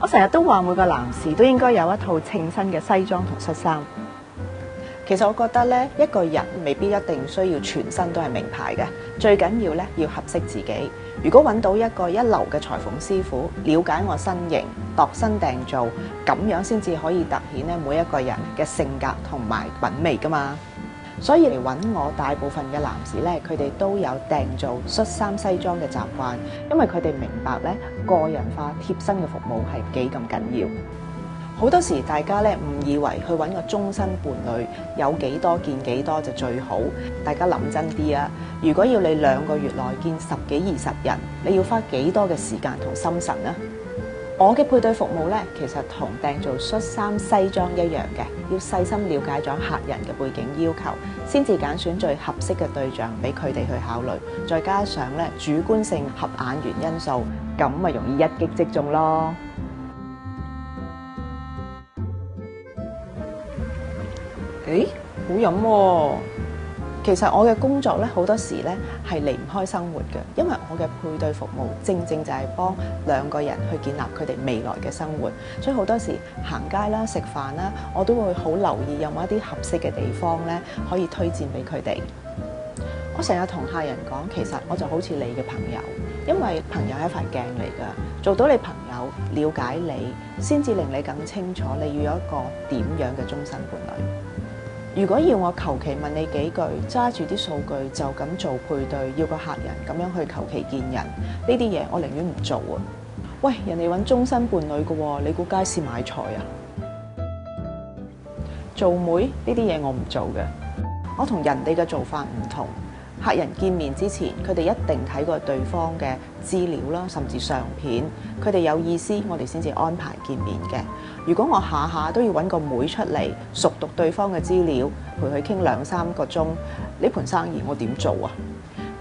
我成日都話每個男士都應該有一套稱身嘅西裝同恤衫。其實我覺得咧，一個人未必一定需要全身都係名牌嘅，最緊要咧要合適自己。如果揾到一個一流嘅裁縫師傅，了解我身形，度身訂造，咁樣先至可以突顯咧每一個人嘅性格同埋品味㗎嘛。所以嚟揾我大部分嘅男士咧，佢哋都有訂做恤衫西裝嘅習慣，因為佢哋明白咧個人化貼身嘅服務係幾咁緊要。好多時大家咧誤以為去揾個終身伴侶有幾多見幾多就最好，大家諗真啲啊！如果要你2個月內見10幾20人，你要花幾多嘅時間同心神啊？我嘅配對服務咧，其實同訂做恤衫西裝一樣嘅，要細心了解咗客人嘅背景要求，先至揀選最合適嘅對象俾佢哋去考慮，再加上咧主觀性合眼緣因素，咁咪容易一擊即中咯。誒，好飲喎！其實我嘅工作咧，好多時咧係離唔開生活嘅，因為我嘅配對服務正正就係幫2個人去建立佢哋未來嘅生活，所以好多時行街啦、食飯啦，我都會好留意有冇一啲合適嘅地方咧，可以推薦俾佢哋。我成日同客人講，其實我就好似你嘅朋友，因為朋友係一塊鏡嚟㗎，做到你朋友，了解你，先至令你更清楚你要有一個點樣嘅終身伴侶。如果要我求其問你幾句，揸住啲數據就咁做配對，要個客人咁樣去求其見人，呢啲嘢我寧願唔做啊！喂，人哋揾終身伴侶㗎喎，你估街市買菜啊？做媒呢啲嘢我唔做嘅，我同人哋嘅做法唔同。客人見面之前，佢哋一定睇過對方嘅資料啦，甚至相片，佢哋有意思，我哋先至安排見面嘅。如果我下下都要揾個妹出嚟熟讀對方嘅資料，陪佢傾2-3個鐘，呢盤生意我點做啊？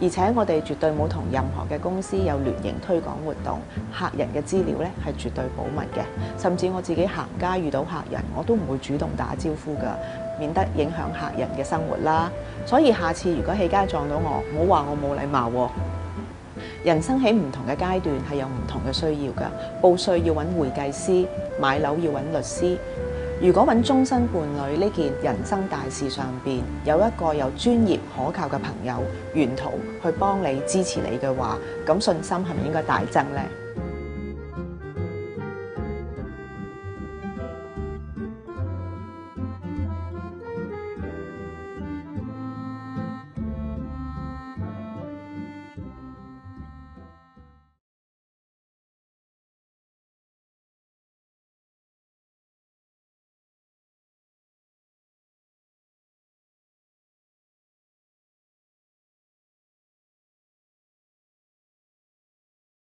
而且我哋絕對冇同任何嘅公司有聯營推廣活動，客人嘅資料咧係絕對保密嘅。甚至我自己行街遇到客人，我都唔會主動打招呼㗎，免得影響客人嘅生活啦。所以下次如果喺街撞到我，唔好話我冇禮貌喎。人生喺唔同嘅階段係有唔同嘅需要㗎，報稅要揾會計師，買樓要揾律師。如果揾終身伴侶呢件人生大事上邊有一個有專業可靠嘅朋友沿途去幫你支持你嘅話，咁信心係咪應該大增呢？